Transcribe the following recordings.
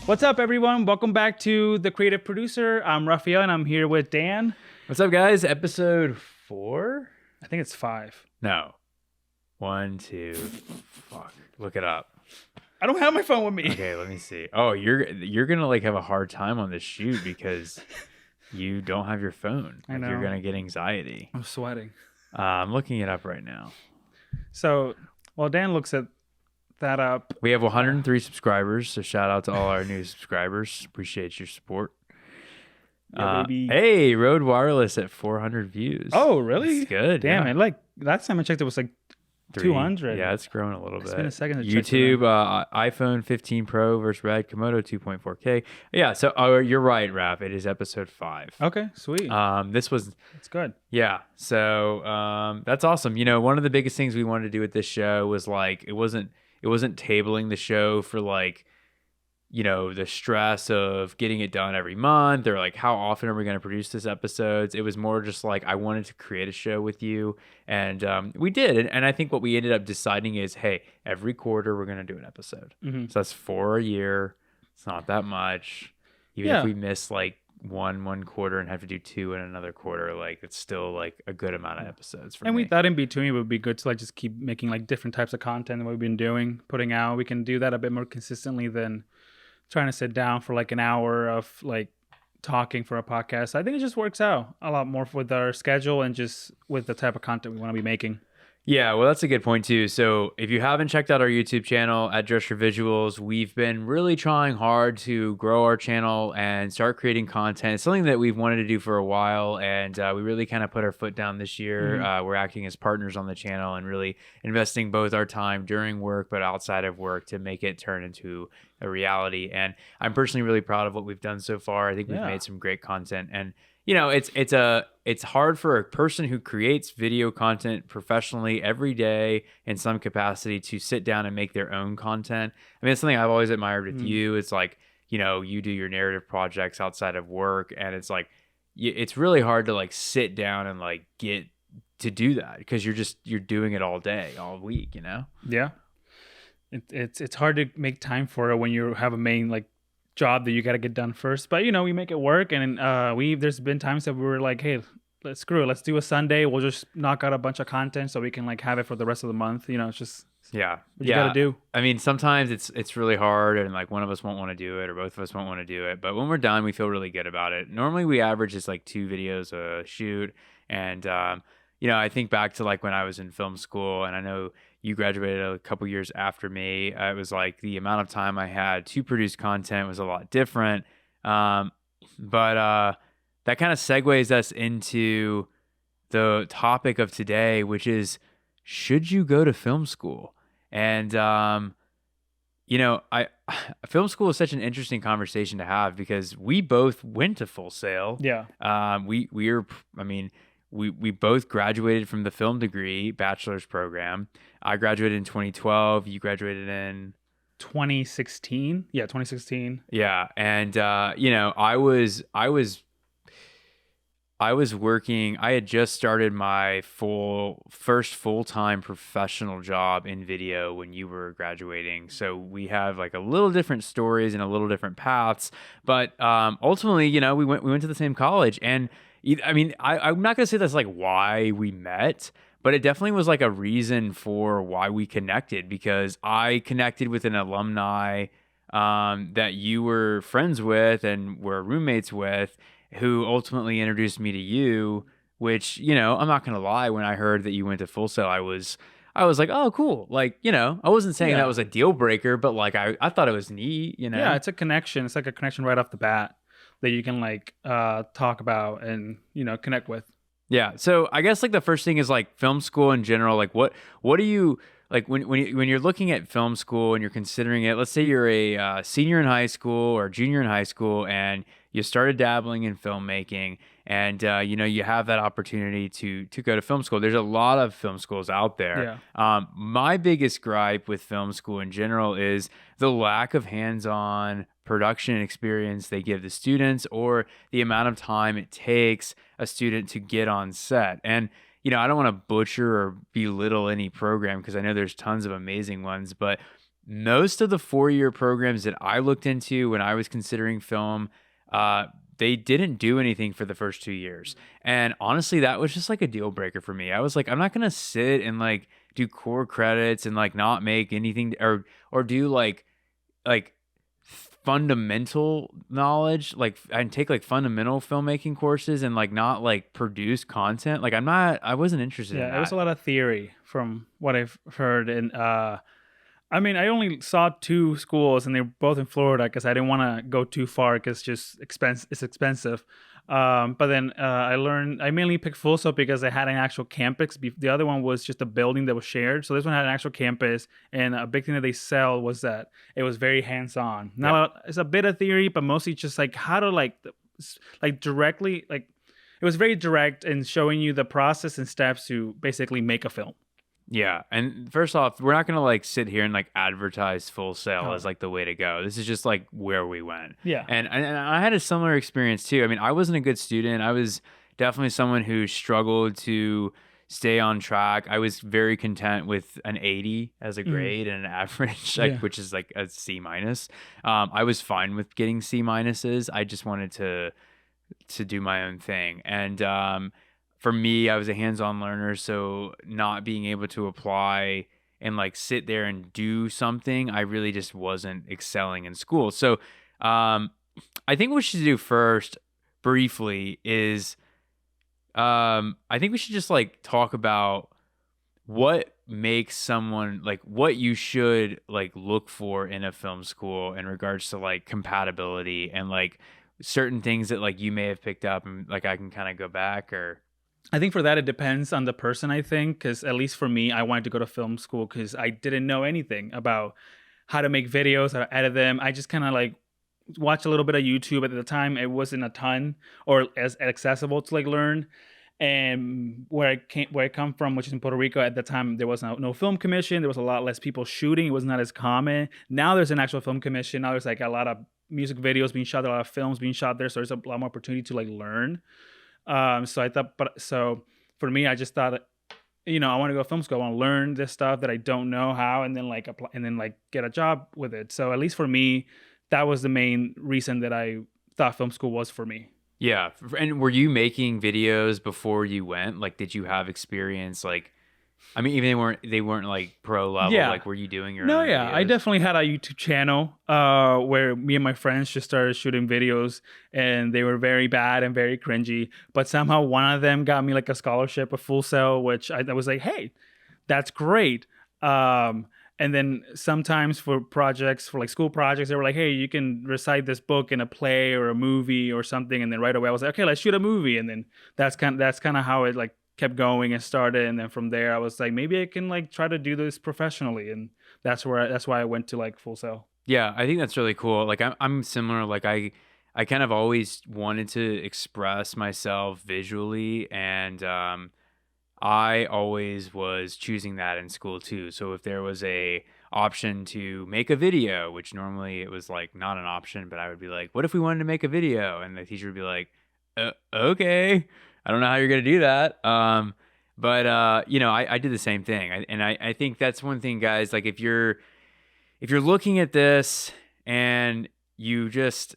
What's up, everyone? Welcome back to The Creative Producer. I'm Rafael, and I'm here with Dan. What's up, guys? Episode 4? I think it's 5. No. 1, 2. Fuck. Look it up. I don't have my phone with me. Okay, let me see. Oh, you're gonna like have a hard time on this shoot because you don't have your phone. I know. You're gonna get anxiety. I'm sweating. I'm looking it up right now. So, while Dan looks at that up, We have 103 subscribers, so shout out to all our new subscribers. Appreciate your support. Yeah, baby. Hey, Rode Wireless at 400 views. Oh, really? That's good. Damn, yeah. it. Like, last time I checked, it was like 200. Yeah, it's growing a little bit. It's been a second to check YouTube, iPhone 15 Pro versus Red Komodo 2.4K. Yeah, so you're right, Raf. It is episode 5. Okay, sweet. It's good. Yeah, so that's awesome. You know, one of the biggest things we wanted to do with this show was like it wasn't tabling the show for like, you know, the stress of getting it done every month or like how often are we going to produce this episodes. It was more just like I wanted to create a show with you, and we did. And I think what we ended up deciding is, hey, every quarter we're going to do an episode. Mm-hmm. So that's 4 a year. It's not that much. Even if we miss like one quarter and have to do 2 in another quarter, like it's still like a good amount of episodes for me. And we thought in between it would be good to like just keep making like different types of content than what we've been doing, putting out. We can do that a bit more consistently than trying to sit down for like an hour of like talking for a podcast. I think it just works out a lot more with our schedule and just with the type of content we want to be making. Yeah, well, that's a good point too. So if you haven't checked out our YouTube channel at Drescher Visuals, we've been really trying hard to grow our channel and start creating content. It's something that we've wanted to do for a while, and we really kind of put our foot down this year. Mm-hmm. We're acting as partners on the channel and really investing both our time during work but outside of work to make it turn into a reality. And I'm personally really proud of what we've done so far. I think we've made some great content, and you know, it's hard for a person who creates video content professionally every day in some capacity to sit down and make their own content. I mean, it's something I've always admired with you. It's like, you know, you do your narrative projects outside of work, and it's like, it's really hard to like sit down and like get to do that because you're doing it all day, all week, you know? Yeah. It's hard to make time for it when you have a main like job that you got to get done first, but you know, we make it work. And there's been times that we were like, hey, let's do a Sunday, we'll just knock out a bunch of content so we can like have it for the rest of the month. You know, it's just what you gotta do. I mean, sometimes it's really hard and like one of us won't want to do it or both of us won't want to do it, but when we're done we feel really good about it. Normally we average just like 2 videos a shoot, and you know, I think back to like when I was in film school, and I know you graduated a couple years after me. It was like the amount of time I had to produce content was a lot different. But that kind of segues us into the topic of today, which is, should you go to film school? And, you know, film school is such an interesting conversation to have because we both went to Full Sail. Yeah. We both graduated from the film degree bachelor's program. I graduated in 2012. You graduated in 2016. Yeah, 2016. Yeah, and you know, I was working. I had just started my first full-time professional job in video when you were graduating. So we have like a little different stories and a little different paths, but ultimately, you know, we went to the same college. And I mean, I'm not going to say that's like why we met, but it definitely was like a reason for why we connected, because I connected with an alumni that you were friends with and were roommates with, who ultimately introduced me to you, which, you know, I'm not going to lie, when I heard that you went to Full Sail, I was like, oh, cool. Like, you know, I wasn't saying that was a deal breaker, but like, I thought it was neat, you know? Yeah, it's a connection. It's like a connection right off the bat that you can like talk about and, you know, connect with. Yeah. So I guess like the first thing is like film school in general. Like what do you like when you're looking at film school and you're considering it? Let's say you're a senior in high school or junior in high school and you started dabbling in filmmaking, and you know, you have that opportunity to go to film school. There's a lot of film schools out there. Yeah. My biggest gripe with film school in general is the lack of hands-on production experience they give the students, or the amount of time it takes a student to get on set. And you know, I don't want to butcher or belittle any program because I know there's tons of amazing ones, but most of the 4-year programs that I looked into when I was considering film, they didn't do anything for the first 2 years. And honestly, that was just like a deal breaker for me. I was like, I'm not gonna sit and like do core credits and like not make anything or do like fundamental knowledge, like and take like fundamental filmmaking courses and like not like produce content. Like I wasn't interested in Yeah, it was that. a lot of theory from what I've heard, and I mean, I only saw two schools, and they're both in Florida because I didn't want to go too far because just it's expensive. But then I learned I mainly picked Full Sail because I had an actual campus. The other one was just a building that was shared. So this one had an actual campus, and a big thing that they sell was that it was very hands on. Yep. Now it's a bit of theory, but mostly just like how to like directly like it was very direct in showing you the process and steps to basically make a film. Yeah, and first off, we're not gonna like sit here and like advertise Full Sail Oh, as like the way to go. This is just like where we went, yeah. and I had a similar experience too. I mean, I wasn't a good student. I was definitely someone who struggled to stay on track. I was very content with an 80 as a Mhm. grade and an average, like Yeah. which is like a C minus. I was fine with getting C minuses. I just wanted to do my own thing. And for me, I was a hands-on learner, so not being able to apply and like sit there and do something, I really just wasn't excelling in school. So I think what we should do first, briefly, is I think we should just like talk about what makes someone like what you should like look for in a film school in regards to like compatibility and like certain things that like you may have picked up and like I can kind of go back or I think for that, it depends on the person, I think, because at least for me, I wanted to go to film school because I didn't know anything about how to make videos, how to edit them. I just kind of like watched a little bit of YouTube at the time. It wasn't a ton or as accessible to like learn. And where I come from, which is in Puerto Rico, at the time there was no film commission. There was a lot less people shooting. It was not as common. Now there's an actual film commission. Now there's like a lot of music videos being shot, a lot of films being shot there. So there's a lot more opportunity to like learn. So I thought, but so for me, I just thought, I want to go to film school. I want to learn this stuff that I don't know how, and then like apply, and then like get a job with it. So at least for me, that was the main reason that I thought film school was for me. yeah. And were you making videos before you went? Like, did you have experience? Like, I mean, even they weren't like pro level. Yeah. Like, were you doing your No, own yeah, I videos? definitely had a YouTube channel where me and my friends just started shooting videos, and they were very bad and very cringy. But somehow one of them got me like a scholarship, a Full Sail, which I was like, hey, that's great. And then sometimes for projects, for like school projects, they were like, hey, you can recite this book in a play or a movie or something. And then right away I was like, okay, let's shoot a movie. And then that's kind of how it like kept going and started. And then from there I was like, maybe I can like try to do this professionally. And that's why I went to like Full Sail. Yeah, I think that's really cool. Like, I'm similar. Like, I kind of always wanted to express myself visually, and I always was choosing that in school too. So if there was a option to make a video, which normally it was like not an option, but I would be like, what if we wanted to make a video? And the teacher would be like, okay, I don't know how you're going to do that. But I did the same thing. I think that's one thing, guys, like if you're looking at this and you just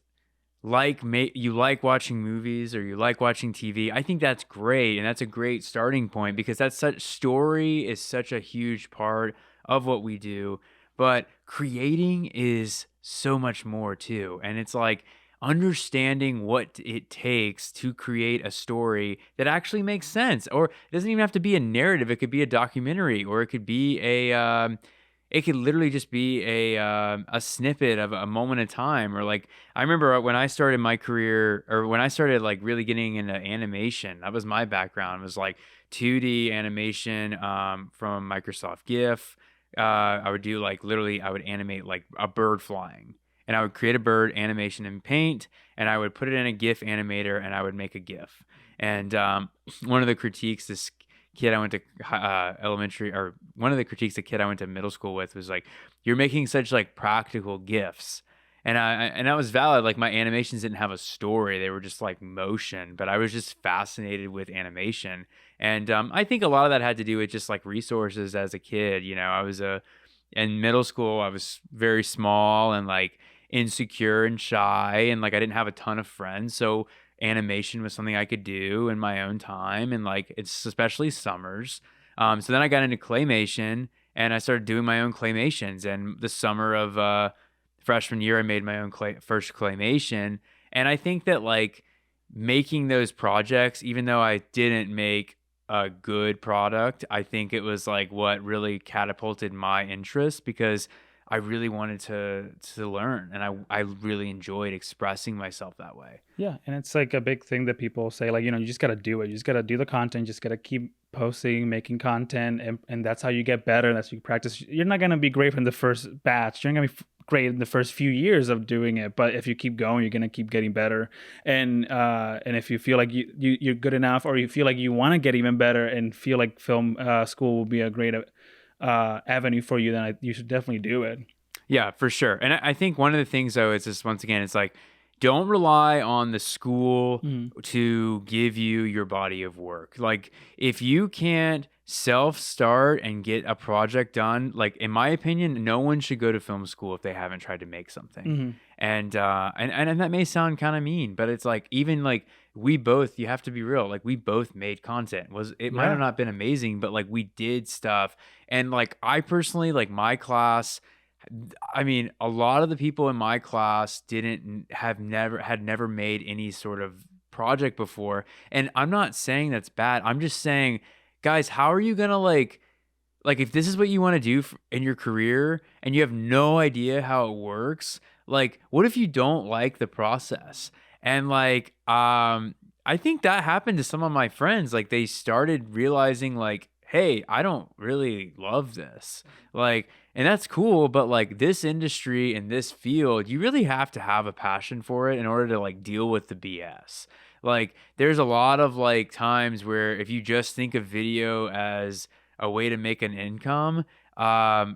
you like watching movies or you like watching TV, I think that's great, and that's a great starting point because that's such story is such a huge part of what we do, but creating is so much more too. And it's like understanding what it takes to create a story that actually makes sense, or it doesn't even have to be a narrative. It could be a documentary, or it could be it could literally just be a snippet of a moment in time. Or like I remember when I started my career, or when I started like really getting into animation, that was my background. It was like 2D animation from Microsoft GIF. I would do like literally I would animate like a bird flying, and I would create a bird animation in Paint, and I would put it in a GIF animator, and I would make a GIF. And one of the critiques this kid I went to elementary, or one of the critiques the kid I went to middle school with was like, you're making such like practical gifs. And that was valid. Like my animations didn't have a story. They were just like motion, but I was just fascinated with animation. And I think a lot of that had to do with just like resources as a kid. I was in middle school, I was very small and like insecure and shy, and like I didn't have a ton of friends. So animation was something I could do in my own time, and like it's especially summers. So then I got into claymation, and I started doing my own claymations. And the summer of freshman year, I made my own first claymation. And I think that like making those projects, even though I didn't make a good product, I think it was like what really catapulted my interest, because I really wanted to learn, and I really enjoyed expressing myself that way. Yeah, and it's like a big thing that people say, like, you just got to do it. You just got to do the content, just got to keep posting, making content, and that's how you get better. That's how you practice. You're not going to be great from the first batch. You're not going to be great in the first few years of doing it, but if you keep going, you're going to keep getting better. And if you feel like you're good enough, or you feel like you want to get even better and feel like film school will be a great avenue for you, then you should definitely do it. Yeah, for sure. And I think one of the things though is just, once again, it's like, don't rely on the school Mhm. to give you your body of work. Like if you can't self start and get a project done, like in my opinion, no one should go to film school if they haven't tried to make something. Mhm. And that may sound kind of mean, but it's like, even like we both, you have to be real, like we both made content. Was it might have Yeah. not been amazing, but like we did stuff. And like I personally, like my class, I mean, a lot of the people in my class didn't have never had never made any sort of project before. And I'm not saying that's bad. I'm just saying, guys, how are you going to like if this is what you want to do in your career and you have no idea how it works, like what if you don't like the process? And like I think that happened to some of my friends. Like they started realizing like, hey, I don't really love this. Like, and that's cool, but like this industry and this field, you really have to have a passion for it in order to like deal with the BS. Like there's a lot of like times where if you just think of video as a way to make an income, I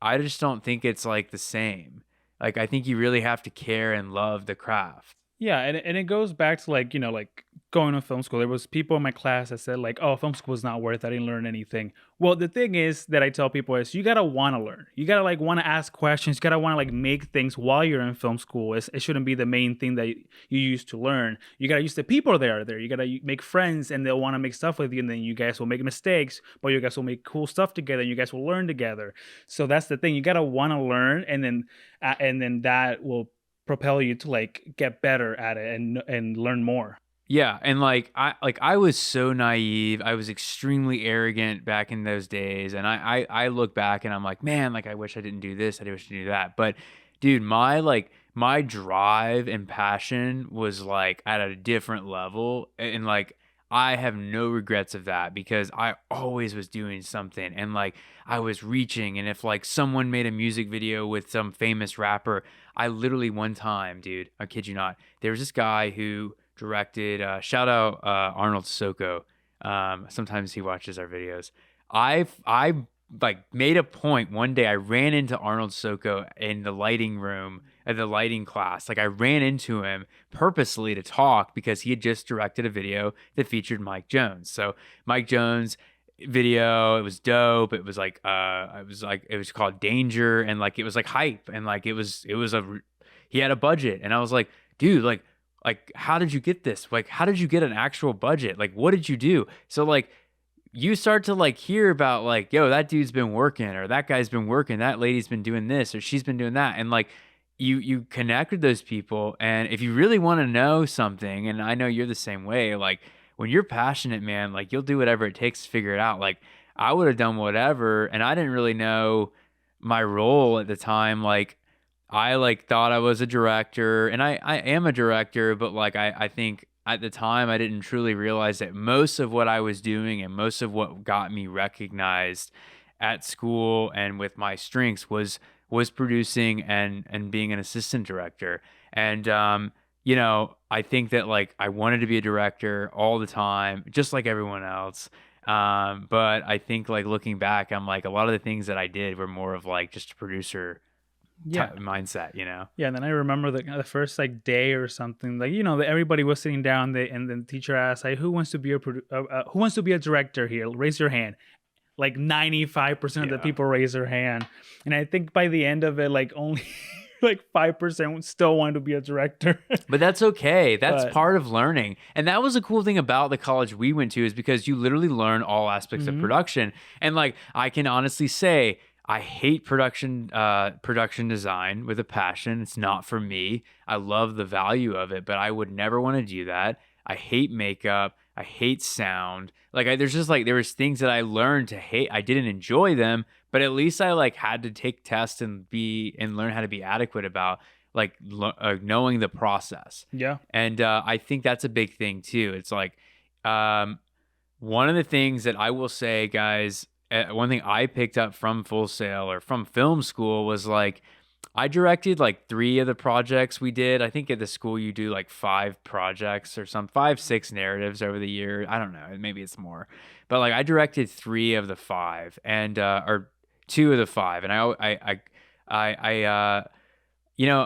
just don't think it's like the same. Like I think you really have to care and love the craft. Yeah, and it goes back to like, like going to film school. There was people in my class that said like, "Oh, film school is not worth it. I didn't learn anything." Well, the thing is that I tell people is you gotta want to learn. You gotta like want to ask questions. You gotta want to like make things while you're in film school. It shouldn't be the main thing that you use to learn. You gotta use the people that are there. You gotta make friends, and they'll want to make stuff with you. And then you guys will make mistakes, but you guys will make cool stuff together. And you guys will learn together. So that's the thing. You gotta want to learn, and then that will propel you to like get better at it and learn more. Yeah, and I was so naive. I was extremely arrogant back in those days, and I look back and I'm like, man, like I wish I didn't do this. I wish I didn't do that. But dude, my drive and passion was like at a different level, and like I have no regrets of that, because I always was doing something, and like I was reaching. And if like someone made a music video with some famous rapper, I literally one time, dude, I kid you not, there was this guy who directed shout out Arnold Soko. Sometimes he watches our videos. I like made a point one day. I ran into Arnold Soko in the lighting room at the lighting class. Like I ran into him purposely to talk, because he had just directed a video that featured Mike Jones. So Mike Jones video, it was dope. It was like it was called Danger, and like it was like hype, and like it was he had a budget, and I was like, dude, like how did you get this? Like how did you get an actual budget? Like what did you do? So like you start to like hear about like, yo, that dude's been working, or that guy's been working, that lady's been doing this, or she's been doing that. And like you connect with those people. And if you really want to know something, and I know you're the same way, like when you're passionate, man, like you'll do whatever it takes to figure it out. Like I would have done whatever, and I didn't really know my role at the time. Like I like thought I was a director, and I am a director, but like I think at the time I didn't truly realize that most of what I was doing and most of what got me recognized at school and with my strengths was producing and being an assistant director. And I think that like I wanted to be a director all the time, just like everyone else. But I think like looking back, I'm like a lot of the things that I did were more of like just a producer Yeah. mindset. Yeah, and then I remember the first like day or something, like that everybody was sitting down, and then the teacher asked like, who wants to be a director here? Raise your hand. like 95% of the Yeah. people raise their hand. And I think by the end of it, like only like 5% still want to be a director. But that's okay. That's But part of learning. And that was a cool thing about the college we went to, is because you literally learn all aspects of mhm. production. And like, I can honestly say I hate production design with a passion. It's not for me. I love the value of it, but I would never want to do that. I hate makeup. I hate sound. Like, there's just like, there was things that I learned to hate. I didn't enjoy them, but at least I like had to take tests and learn how to be adequate about like knowing the process. Yeah. And I think that's a big thing too. It's like, um, one of the things that I will say, guys, one thing I picked up from Full Sail or from film school was like, I directed like 3 of the projects we did. I think at the school you do like 5 projects or 5, 6 narratives over the year. I don't know, maybe it's more, but like I directed 3 of the 5 and or 2 of the 5, and I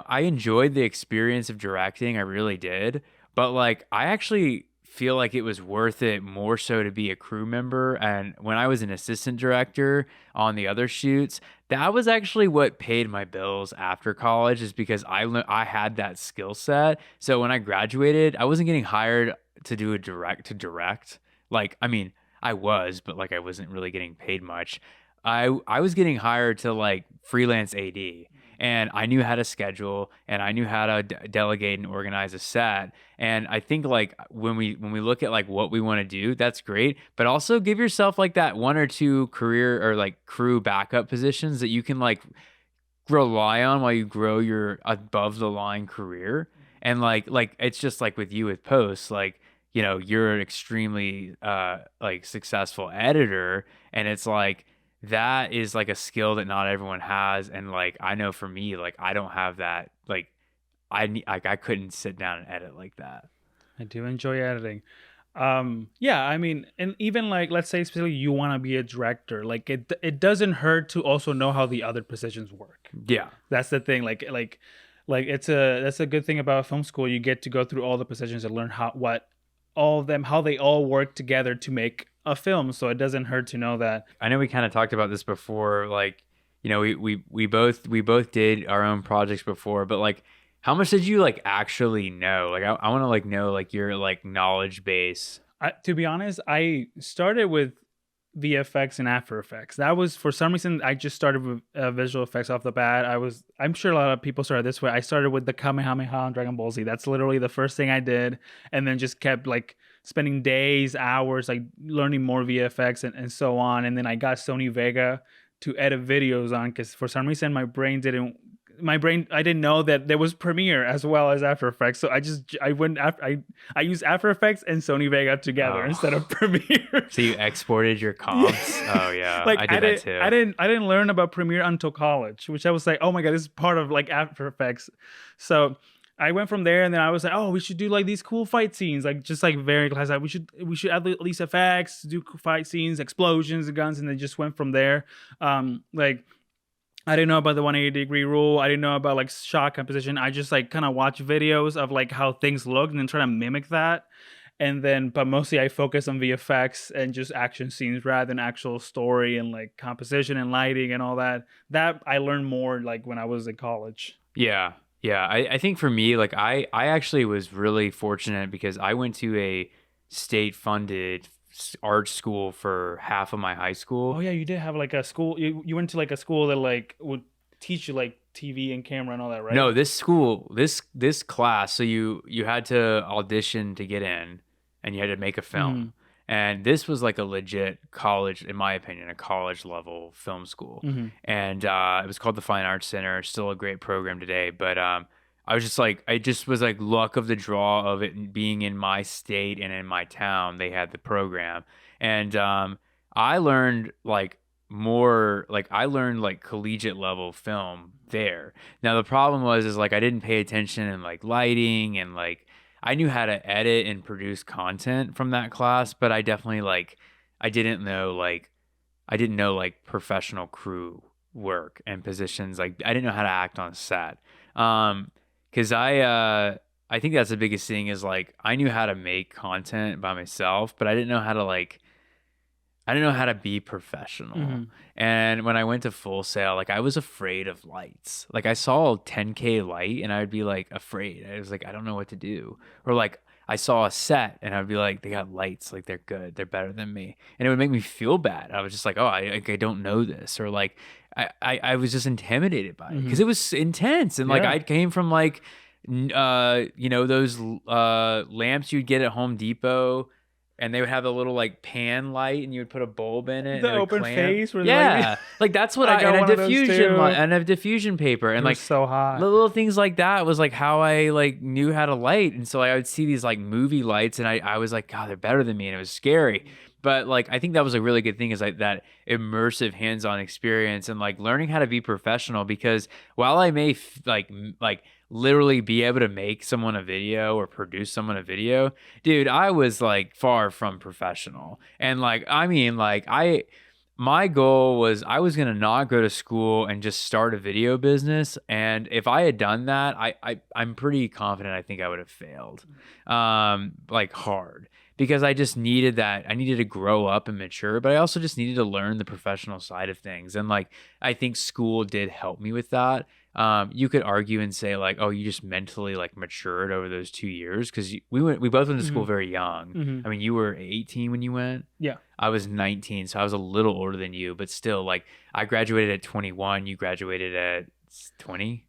enjoyed the experience of directing. I really did. But like, I actually feel like it was worth it more so to be a crew member. And when I was an assistant director on the other shoots, that was actually what paid my bills after college, is because I had that skill set. So when I graduated, I wasn't getting hired to do to direct. Like, I mean, I was, but like I wasn't really getting paid much. I was getting hired to like freelance AD, and I knew how to schedule, and I knew how to delegate and organize a set. And I think like when we look at like what we want to do, that's great, but also give yourself like that 1 or 2 career or like crew backup positions that you can like rely on while you grow your above the line career. And like it's just like with you with posts, like, you know, you're an extremely like successful editor, and it's like that is like a skill that not everyone has. And like, I know for me, like I don't have that. Like I couldn't sit down and edit like that. I do enjoy editing. Yeah, I mean, and even like let's say specifically you want to be a director, like it doesn't hurt to also know how the other positions work. Yeah. That's the thing. Like that's a good thing about film school. You get to go through all the positions and learn how they all work together to make a film. So it doesn't hurt to know that. I know we kind of talked about this before, like, you know, we both did our own projects before, but like, how much did you like actually know? Like, I want to like know like your like knowledge base. To be honest, I started with VFX and After Effects. That was, for some reason, I just started with visual effects off the bat. I'm sure a lot of people started this way. I started with the Kamehameha on Dragon Ball Z. That's literally the first thing I did, and then just kept like spending days, hours, like learning more VFX and so on. And then I got Sony Vega to edit videos on, because for some reason I didn't know that there was Premiere as well as After Effects. So I used After Effects and Sony Vega together instead of Premiere. So you exported your comps? Oh yeah, Like I did that too. I didn't learn about Premiere until college, which I was like, oh my god, this is part of like After Effects. So I went from there, and then I was like, oh, we should do like these cool fight scenes, like just like very class. Like, we should add at least effects, do fight scenes, explosions, and guns, and then just went from there. Like, I didn't know about the 180-degree rule. I didn't know about like shot composition. I just like kind of watch videos of like how things look and then try to mimic that. And then, but mostly I focus on VFX and just action scenes rather than actual story and like composition and lighting and all that. That I learned more like when I was in college. Yeah. Yeah. I think for me, like I actually was really fortunate because I went to a state funded art school for half of my high school. Oh yeah, you did have like a school. You went to like a school that like would teach you like TV and camera and all that, right? No, this class, so you had to audition to get in, and you had to make a film. Mm-hmm. And this was like a legit college, in my opinion, a college level film school. Mm-hmm. And it was called the Fine Arts Center. Still a great program today, but I just was like luck of the draw of it being in my state and in my town. They had the program, and I learned like collegiate level film there. Now the problem is like I didn't pay attention in like lighting, and like I knew how to edit and produce content from that class, but I definitely like I didn't know like professional crew work and positions. Like I didn't know how to act on set. Because I think that's the biggest thing is like I knew how to make content by myself, but I didn't know how to I didn't know how to be professional. And when I went to Full Sail, like I was afraid of lights. Like I saw a 10K light and I would be like afraid. I was like, I don't know what to do. Or like I saw a set and I'd be like, they got lights, like they're good, they're better than me. And it would make me feel bad. I was just like, oh, I don't know this. Or like I was just intimidated by it because it was intense. And like I came from like those lamps you'd get at Home Depot, and they would have a little like pan light, and you would put a bulb in it. The open face, where like that's what I got and one a of those diffusion too. light and a diffusion paper, and like so hot. the little things like that was like how I like knew how to light. And so like, I would see these like movie lights, and I was like, God, they're better than me, and it was scary. But like I think that was a really good thing, is like that immersive hands-on experience and like learning how to be professional. Because while I may like literally be able to make someone a video or produce someone a video, dude, I was like far from professional. And like I mean like my goal was I was gonna not go to school and just start a video business. And if I had done that, I'm pretty confident I think I would have failed, like hard. Because I just needed that. I needed to grow up and mature, but I also just needed to learn the professional side of things. And like, I think school did help me with that. You could argue and say like, oh, you just mentally like matured over those 2 years. Cause we both went to school very young. I mean, you were 18 when you went. Yeah. I was 19. So I was a little older than you, but still like I graduated at 21. You graduated at 20.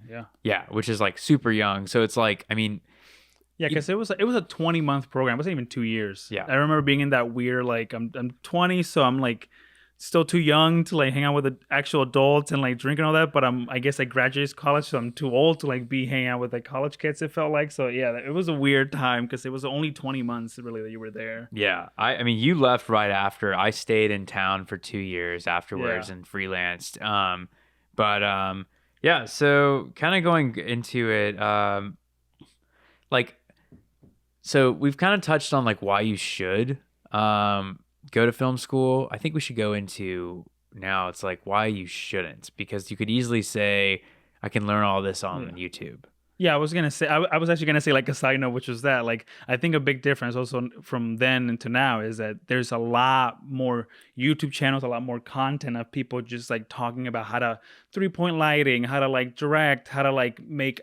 Yeah. Yeah. Which is like super young. So it's like, I mean, yeah, because it was a 20-month program. It wasn't even 2 years. Yeah. I remember being in that weird, like, I'm 20, so I'm like still too young to like hang out with the actual adults and like drink and all that. But I guess I graduated college, so I'm too old to like be hanging out with like college kids, it felt like. So yeah, it was a weird time because it was only 20 months really that you were there. Yeah. I mean, you left right after. I stayed in town for 2 years afterwards and freelanced. Yeah, so kind of going into it, like, so we've kind of touched on like why you should go to film school. I think we should go into now it's like why you shouldn't, because you could easily say I can learn all this on YouTube. Yeah, I was gonna say I was actually gonna say like a side note, which was that like I think a big difference also from then into now is that there's a lot more YouTube channels, a lot more content of people just like talking about how to 3-point lighting, how to like direct, how to like make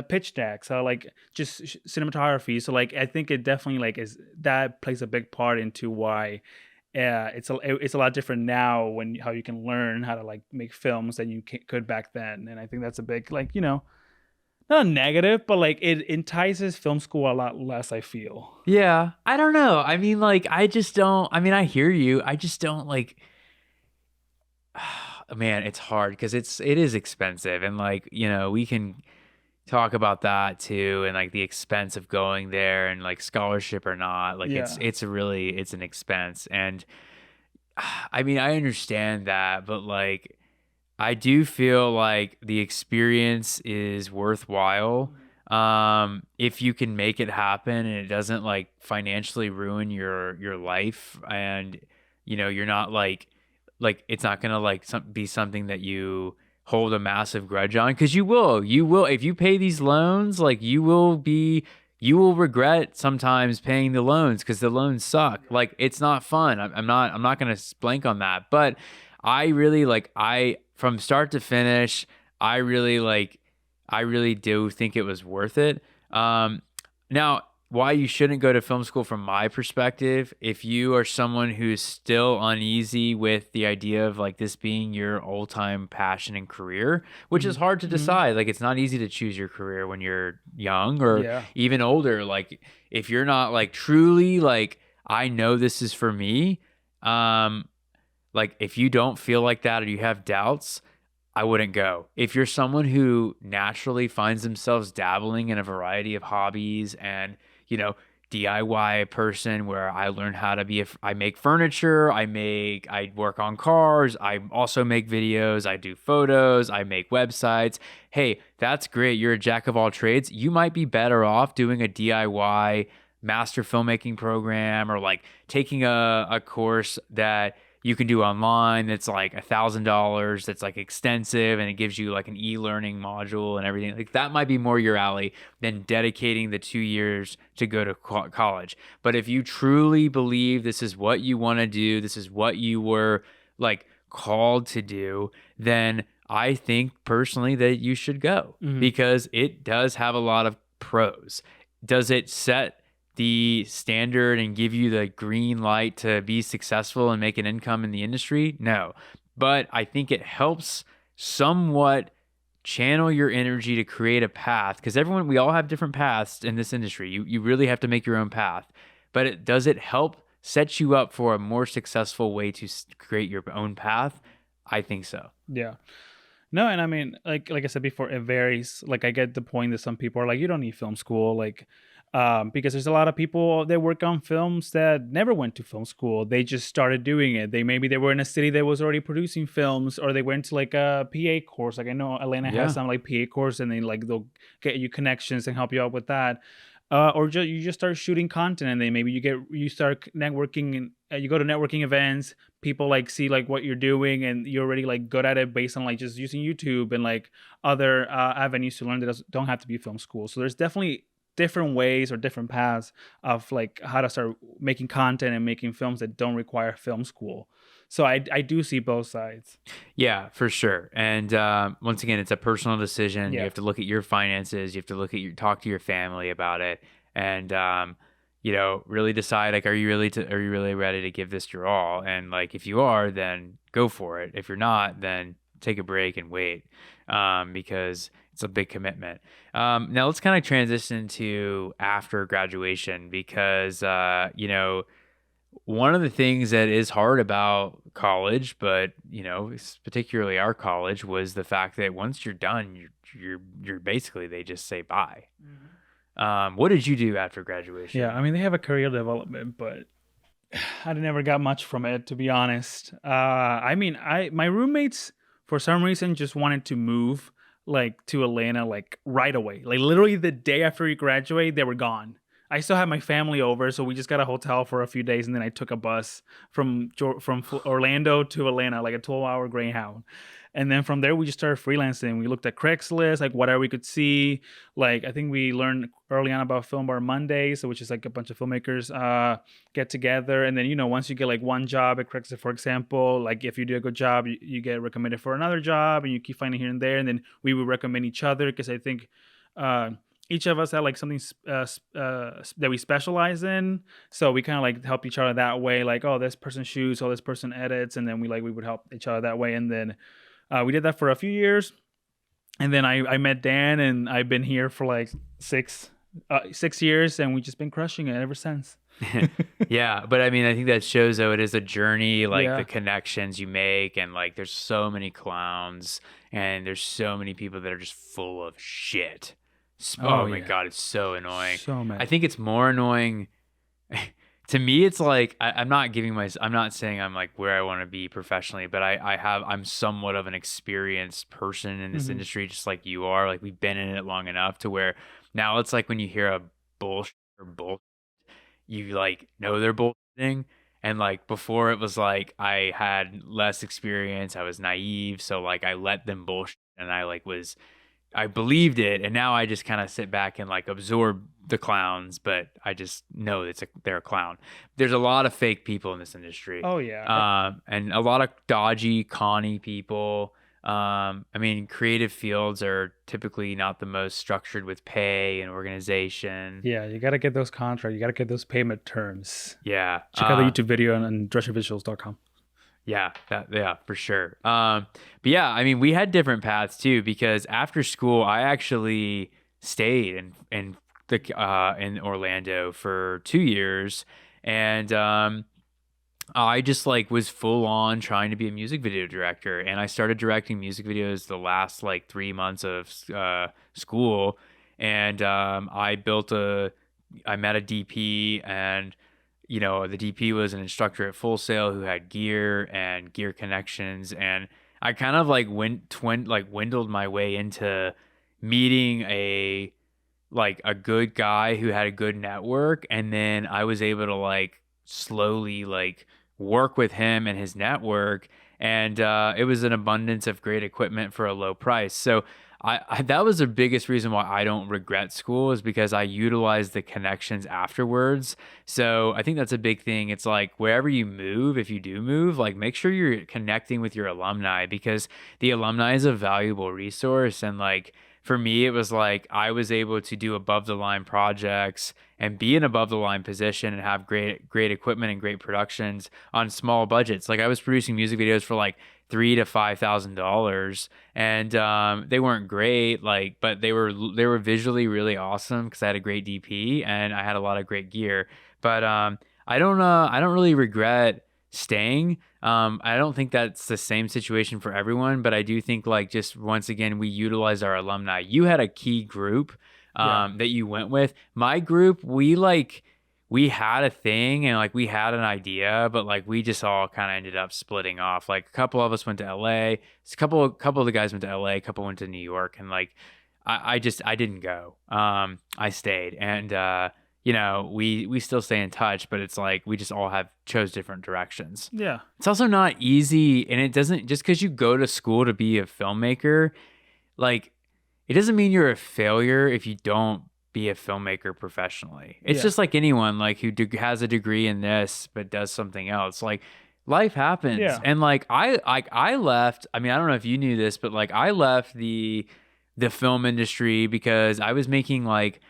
pitch decks, like just cinematography. So like I think it definitely like is that plays a big part into why it's a lot different now when how you can learn how to like make films than you could back then. And I think that's a big like not a negative, but like it entices film school a lot less, I feel. Yeah, I don't know. I mean, like I just don't. I mean, I hear you. I just don't like. Man, it's hard because it is expensive, and like we can talk about that too, and like the expense of going there and like scholarship or not, like it's an expense. And I mean, I understand that, but like I do feel like the experience is worthwhile if you can make it happen and it doesn't like financially ruin your life, and you're not like it's not gonna like be something that you hold a massive grudge on, because you will if you pay these loans, like you will regret sometimes paying the loans because the loans suck. Like it's not fun. I'm not gonna blank on that, but I really from start to finish, I really do think it was worth it. Now, why you shouldn't go to film school from my perspective, if you are someone who's still uneasy with the idea of like this being your all-time passion and career, which is hard to decide. Like it's not easy to choose your career when you're young or even older. Like if you're not like truly like, I know this is for me. Like if you don't feel like that or you have doubts, I wouldn't go. If you're someone who naturally finds themselves dabbling in a variety of hobbies and DIY person where I learned how to I make furniture, I work on cars, I also make videos, I do photos, I make websites. Hey, that's great. You're a jack of all trades. You might be better off doing a DIY master filmmaking program or like taking a course that you can do online that's like $1,000, that's like extensive, and it gives you like an e-learning module and everything. Like that might be more your alley than dedicating the 2 years to go to college. But if you truly believe this is what you want to do, this is what you were like called to do, then I think personally that you should go, Mhm. because it does have a lot of pros. Does it set the standard and give you the green light to be successful and make an income in the industry? No. But I think it helps somewhat channel your energy to create a path, because we all have different paths in this industry. You really have to make your own path. But does it help set you up for a more successful way to create your own path? I think so. Yeah. No, and I mean, like I said before, it varies. Like I get the point that some people are like, you don't need film school, like, because there's a lot of people that work on films that never went to film school. They just started doing it. They were in a city that was already producing films, or they went to like a PA course. Like I know Atlanta has Yeah. some like PA course, and they'll get you connections and help you out with that. Or you just start shooting content, and then maybe you start networking, and you go to networking events. People like see like what you're doing, and you're already like good at it based on like just using YouTube and like other avenues to learn that don't have to be film school. So there's definitely different ways or different paths of like how to start making content and making films that don't require film school. So I do see both sides. Yeah, for sure. And once again, it's a personal decision. You Yeah. have to look at your finances. You have to talk to your family about it, and really decide like, are you really ready to give this your all? And like, if you are, then go for it. If you're not, then take a break and wait, because it's a big commitment. Now let's kind of transition to after graduation, because one of the things that is hard about college, but particularly our college, was the fact that once you're done, you're basically, they just say bye. What did you do after graduation? Yeah, I mean they have a career development, but I never got much from it, to be honest. I mean, I my roommates for some reason just wanted to move like to Atlanta like right away. Like literally the day after we graduate, they were gone. I still had my family over, so we just got a hotel for a few days, and then I took a bus from Orlando to Atlanta, like a 12-hour Greyhound. And then from there, we just started freelancing. We looked at Craigslist, like whatever we could see. Like I think we learned early on about Film Bar Mondays, which is like a bunch of filmmakers get together. And then once you get like one job at Craigslist, for example, like if you do a good job, you get recommended for another job, and you keep finding here and there. And then we would recommend each other, because I think uh, each of us had like something that we specialize in, so we kind of like help each other that way. Like, oh, this person shoots, oh, this person edits, and then we would help each other that way. And then we did that for a few years, and then I met Dan, and I've been here for like 6 years, and we've just been crushing it ever since. Yeah, but I mean, I think that shows, though, it is a journey, like Yeah. the connections you make, and like there's so many clowns, and there's so many people that are just full of shit. Oh Oh my yeah. God, it's so annoying. So many. I think it's more annoying to me. It's like, I'm not saying I'm like where I want to be professionally, but I'm somewhat of an experienced person in this Mhm. industry, just like you are. Like, we've been in it long enough to where now it's like when you hear a bullshit or bull, you like know they're bullshitting. And like before, it was like I had less experience, I was naive, so like I let them bullshit, and I believed it, and now I just kind of sit back and like absorb the clowns, but I just know they're a clown. There's a lot of fake people in this industry, Oh yeah. and a lot of dodgy, conny people. I mean, creative fields are typically not the most structured with pay and organization. Yeah, you got to get those contracts. You got to get those payment terms. Yeah. Check out the YouTube video on dreschervisuals.com. Yeah, for sure. But yeah, I mean, we had different paths too, because after school, I actually stayed in Orlando for 2 years, and I just like was full on trying to be a music video director, and I started directing music videos the last like 3 months of school, and I met a DP, and the DP was an instructor at Full Sail who had gear and gear connections, and I kind of like dwindled my way into meeting a good guy who had a good network, and then I was able to like slowly like work with him and his network. And it was an abundance of great equipment for a low price. So that was the biggest reason why I don't regret school, is because I utilized the connections afterwards. So I think that's a big thing. It's like wherever you move, if you do move, like make sure you're connecting with your alumni, because the alumni is a valuable resource. And like for me, it was like I was able to do above the line projects and be in above the line position and have great equipment and great productions on small budgets. Like I was producing music videos for like $3,000 to $5,000, and they weren't great, like, but they were visually really awesome because I had a great DP and I had a lot of great gear. But I don't really regret staying. I don't think that's the same situation for everyone, but I do think, like, just once again, we utilize our alumni. You had a key group that you went with. My group, we had a thing and like we had an idea, but like we just all kind of ended up splitting off. Like a couple of us went to LA. A couple of the guys went to LA, a couple went to New York, and like I didn't go. I stayed, and we still stay in touch, but it's like we just all have chose different directions. Yeah. It's also not easy, and it doesn't, just because you go to school to be a filmmaker, like it doesn't mean you're a failure if you don't be a filmmaker professionally. It's just like anyone like who has a degree in this but does something else. Like life happens. Yeah. And like I left, I mean, I don't know if you knew this, but like I left the film industry because I was making, like,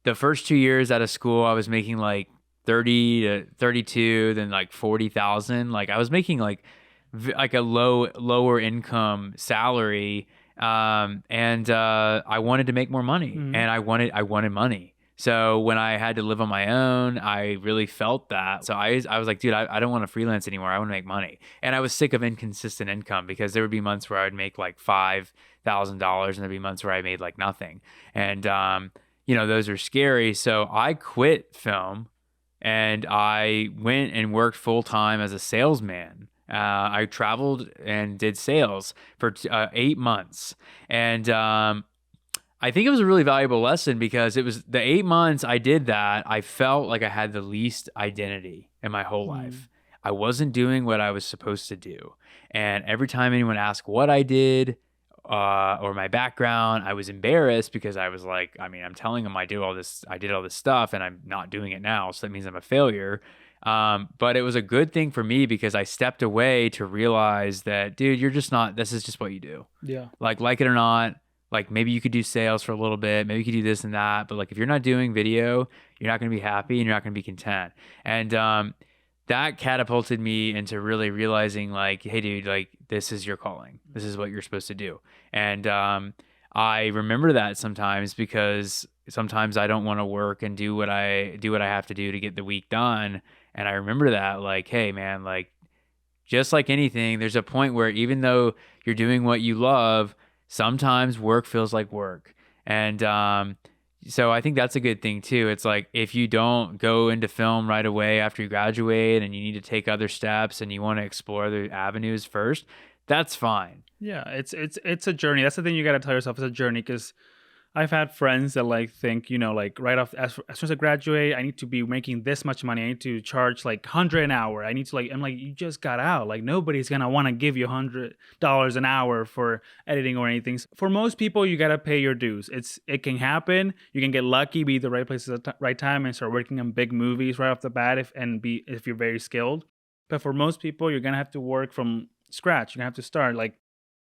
the first 2 years out of school, I was making like 30 to 32, then like 40,000. Like I was making like a lower income salary. And I wanted to make more money, and I wanted money. So when I had to live on my own, I really felt that. So I was like, dude, I don't want to freelance anymore. I want to make money. And I was sick of inconsistent income, because there would be months where I would make like $5,000 and there'd be months where I made like nothing. And, those are scary. So I quit film and I went and worked full time as a salesman. I traveled and did sales for 8 months. And I think it was a really valuable lesson, because it was the 8 months I did that, I felt like I had the least identity in my whole life. I wasn't doing what I was supposed to do. And every time anyone asked what I did or my background, I was embarrassed, because I was like, I mean, I'm telling them I did all this stuff and I'm not doing it now. So that means I'm a failure. But it was a good thing for me, because I stepped away to realize that, dude, you're just not, this is just what you do. Yeah. Like it or not, like maybe you could do sales for a little bit, maybe you could do this and that, but like if you're not doing video, you're not going to be happy and you're not going to be content. And that catapulted me into really realizing, like, hey, dude, like this is your calling. This is what you're supposed to do. And I remember that sometimes, because sometimes I don't want to work and do what I have to do to get the week done. And I remember that, like, hey, man, like, just like anything, there's a point where even though you're doing what you love, sometimes work feels like work. And so I think that's a good thing too. It's like, if you don't go into film right away after you graduate and you need to take other steps and you want to explore the avenues first, that's fine. Yeah, it's a journey. That's the thing you got to tell yourself, it's a journey, because I've had friends that like think, like right off, as soon as I graduate, I need to be making this much money. I need to charge like 100 an hour. I need to I'm like, you just got out. Like nobody's going to want to give you $100 an hour for editing or anything. For most people, you got to pay your dues. It can happen. You can get lucky, be the right place at the right time and start working on big movies right off the bat if you're very skilled. But for most people, you're going to have to work from scratch. You're going to have to start. Like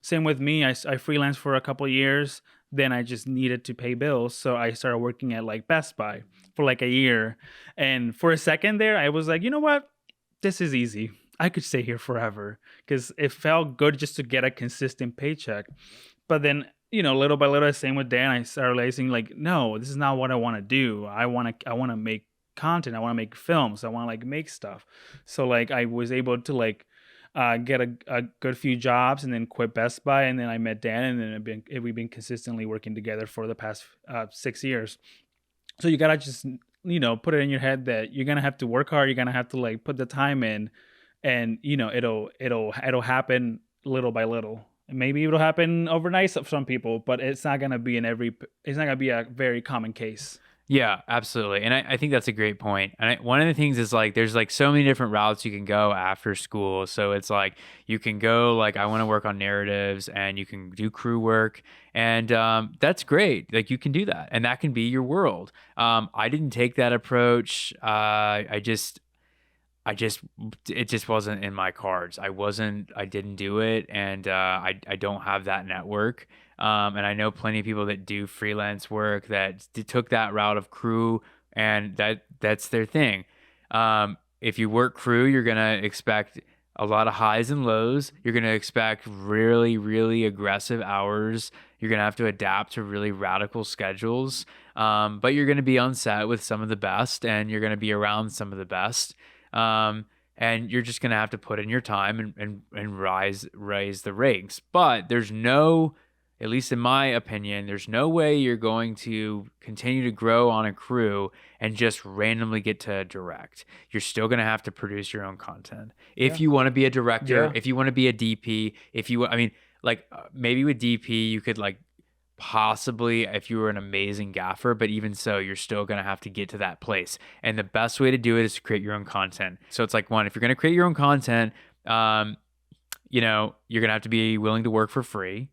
same with me. I freelanced for a couple of years. Then I just needed to pay bills. So I started working at like Best Buy for like a year. And for a second there, I was like, you know what? This is easy. I could stay here forever, because it felt good just to get a consistent paycheck. But then, little by little, same with Dan, I started realizing like, no, this is not what I want to do. I want to make content. I want to make films. I want to like make stuff. So like I was able to like get a good few jobs and then quit Best Buy, and then I met Dan, and then we've been consistently working together for the past 6 years. So you gotta just put it in your head that you're gonna have to work hard. You're gonna have to like put the time in, and it'll happen little by little. And maybe it'll happen overnight for some people, but it's not gonna be a very common case. Yeah, absolutely. And I think that's a great point. And one of the things is like, there's like so many different routes you can go after school. So it's like, you can go like, I want to work on narratives, and you can do crew work. And that's great. Like you can do that, and that can be your world. I didn't take that approach. I just it just wasn't in my cards. I didn't do it, and I don't have that network. And I know plenty of people that do freelance work that took that route of crew, and that's their thing. If you work crew, you're gonna expect a lot of highs and lows. You're gonna expect really, really aggressive hours. You're gonna have to adapt to really radical schedules. But you're gonna be on set with some of the best, and you're gonna be around some of the best. And you're just gonna have to put in your time and raise the ranks. But there's no, at least in my opinion, there's no way you're going to continue to grow on a crew and just randomly get to direct. You're still gonna have to produce your own content if you want to be a director, if you want to be a DP, I mean, like maybe with DP you could like possibly if you were an amazing gaffer, but even so, you're still going to have to get to that place. And the best way to do it is to create your own content. So it's like, one, if you're going to create your own content, you're going to have to be willing to work for free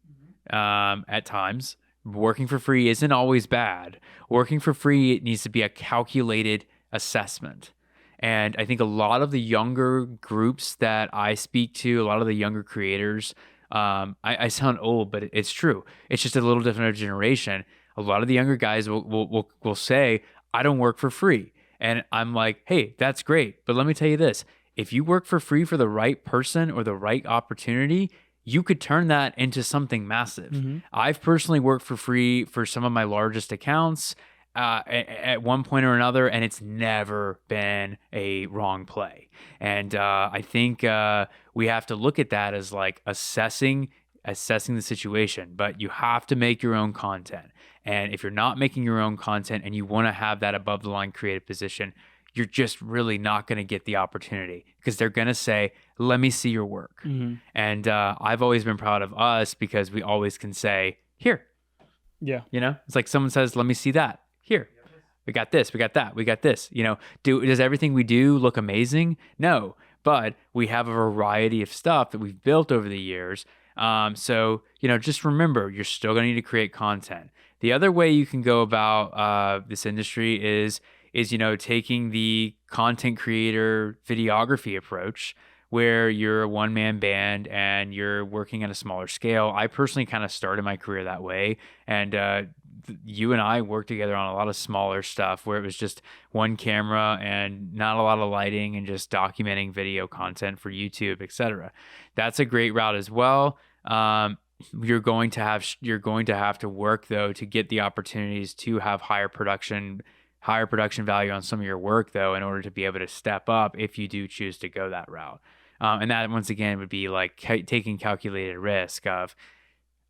at times. Working for free isn't always bad. Working for free, it needs to be a calculated assessment. And I think a lot of the younger groups that I speak to, a lot of the younger creators, I sound old, but it's true. It's just a little different generation. A lot of the younger guys will say, I don't work for free. And I'm like, hey, that's great. But let me tell you this. If you work for free for the right person or the right opportunity, you could turn that into something massive. Mm-hmm. I've personally worked for free for some of my largest accounts at one point or another, and it's never been a wrong play. And I think we have to look at that as like assessing the situation, but you have to make your own content. And if you're not making your own content and you want to have that above the line creative position, you're just really not going to get the opportunity, because they're going to say, let me see your work. Mm-hmm. And I've always been proud of us because we always can say, here. Yeah. It's like someone says, let me see that. Here, we got this, we got that, we got this. Does everything we do look amazing? No, but we have a variety of stuff that we've built over the years. So, just remember, you're still going to need to create content. The other way you can go about this industry is taking the content creator videography approach, where you're a one-man band and you're working at a smaller scale. I personally kind of started my career that way, and you and I worked together on a lot of smaller stuff where it was just one camera and not a lot of lighting and just documenting video content for YouTube, etc. That's a great route as well. You're going to have to work though to get the opportunities to have higher production value on some of your work though, in order to be able to step up if you do choose to go that route. And that once again would be like taking calculated risk of,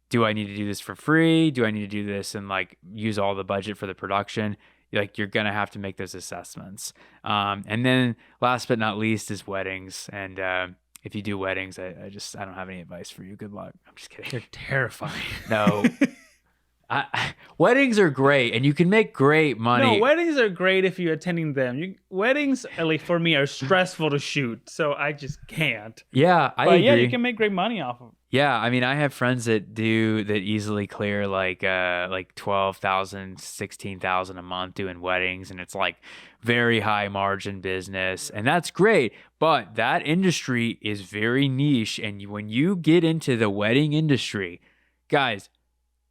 do I need to do this for free? Do I need to do this and like use all the budget for the production? Like you're going to have to make those assessments. And then last but not least is weddings. And if you do weddings, I don't have any advice for you. Good luck. I'm just kidding. You're terrifying. No. Weddings are great and you can make great money. No, weddings are great if you're attending them. Weddings, at least for me, are stressful to shoot, so I just can't. Yeah, I agree. Yeah, you can make great money off of. Yeah, I mean, I have friends that easily clear like 12,000, 16,000 a month doing weddings, and it's like very high margin business, and that's great. But that industry is very niche, and when you get into the wedding industry, guys,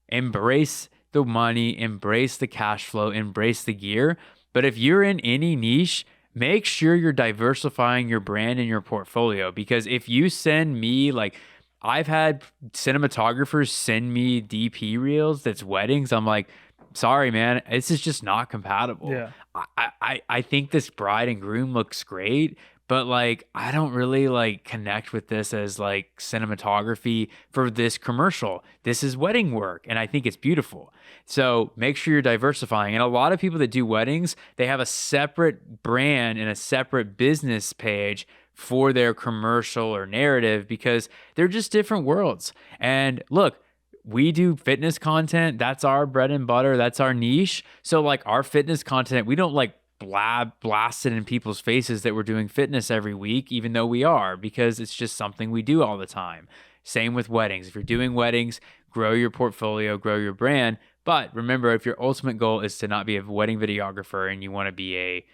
embrace the money, embrace the cash flow, embrace the gear. But if you're in any niche, make sure you're diversifying your brand and your portfolio, because if you send me like, I've had cinematographers send me DP reels that's weddings. I'm like, sorry, man, this is just not compatible. Yeah. I think this bride and groom looks great, but like, I don't really like connect with this as like cinematography for this commercial. This is wedding work, and I think it's beautiful. So make sure you're diversifying. And a lot of people that do weddings, they have a separate brand and a separate business page for their commercial or narrative, because they're just different worlds. And look, we do fitness content. That's our bread and butter. That's our niche. So like our fitness content, we don't like blast it in people's faces that we're doing fitness every week, even though we are, because it's just something we do all the time. Same with weddings. If you're doing weddings, grow your portfolio, grow your brand. But remember, if your ultimate goal is to not be a wedding videographer and you want to be a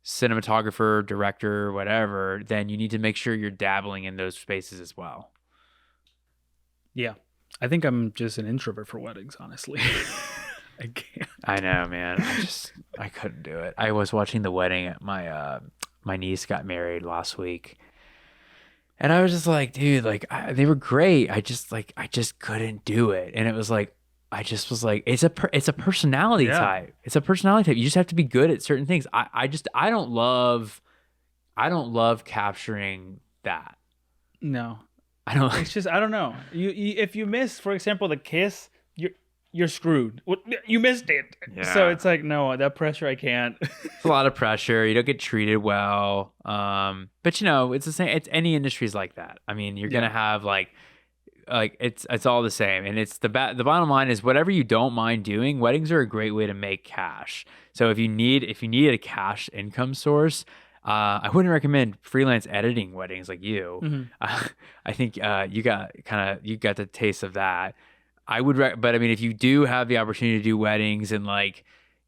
cinematographer, director, whatever, then you need to make sure you're dabbling in those spaces as well. Yeah. I think I'm just an introvert for weddings, honestly. I can't. I know, man. I couldn't do it. I was watching the wedding at my niece got married last week. And I was just like, dude, like they were great. I just couldn't do it. And it was like, I just was like, it's a personality type. It's a personality type. You just have to be good at certain things. I don't love capturing that. No, I don't. It's just, I don't know. You if you miss, for example, the kiss, you're screwed. You missed it. Yeah. So it's like, no, that pressure, I can't. It's a lot of pressure. You don't get treated well. But you know, it's the same. It's any industry's like that. I mean, you're gonna have like it's all the same. And it's the bottom line is whatever you don't mind doing, weddings are a great way to make cash. So if you need a cash income source, I wouldn't recommend freelance editing weddings like you. Mm-hmm. I think you got the taste of that. I would, but I mean, if you do have the opportunity to do weddings and like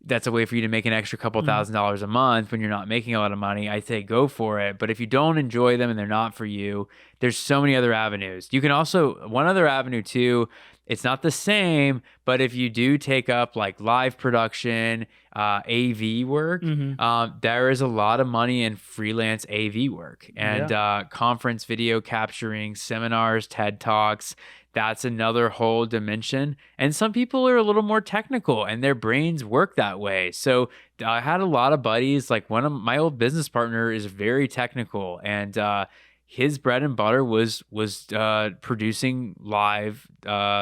that's a way for you to make an extra couple $1,000s a month when you're not making a lot of money, I say go for it. But if you don't enjoy them and they're not for you, there's so many other avenues. You can also, one other avenue too, it's not the same, but if you do take up like live production, AV work, there is a lot of money in freelance AV work and conference video capturing, seminars, TED Talks. That's another whole dimension. And some people are a little more technical and their brains work that way. So I had a lot of buddies, like one of my old business partner is very technical and his bread and butter was producing live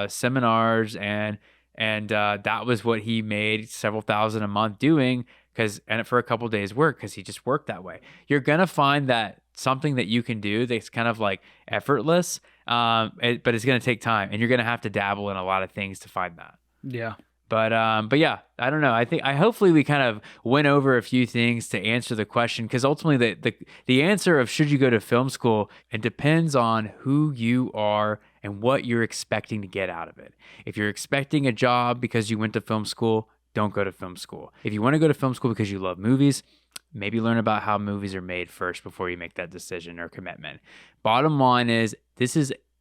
seminars and that was what he made several thousand a month doing and for a couple of days work because he just worked that way. You're going to find that something that you can do that's kind of like effortless, but it's going to take time and you're going to have to dabble in a lot of things to find that. Yeah. But yeah, I don't know. Hopefully we kind of went over a few things to answer the question because ultimately the answer of should you go to film school, it depends on who you are and what you're expecting to get out of it. If you're expecting a job because you went to film school, don't go to film school. If you want to go to film school because you love movies, maybe learn about how movies are made first before you make that decision or commitment. Bottom line is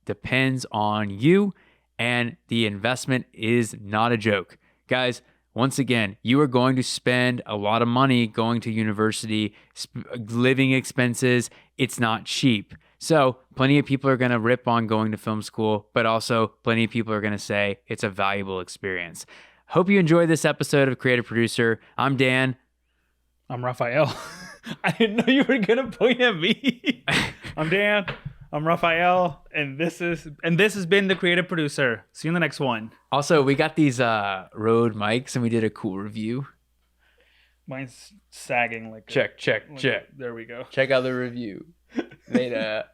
depends on you. And the investment is not a joke. Guys, once again, you are going to spend a lot of money going to university, living expenses. It's not cheap. So plenty of people are going to rip on going to film school, but also plenty of people are going to say it's a valuable experience. Hope you enjoyed this episode of Creative Producer. I'm Dan. I'm Raphael. I didn't know you were going to point at me. I'm Dan. I'm Raphael, and this has been the Creative Producer. See you in the next one. Also, we got these Rode mics, and we did a cool review. Mine's sagging like check. There we go. Check out the review. Later.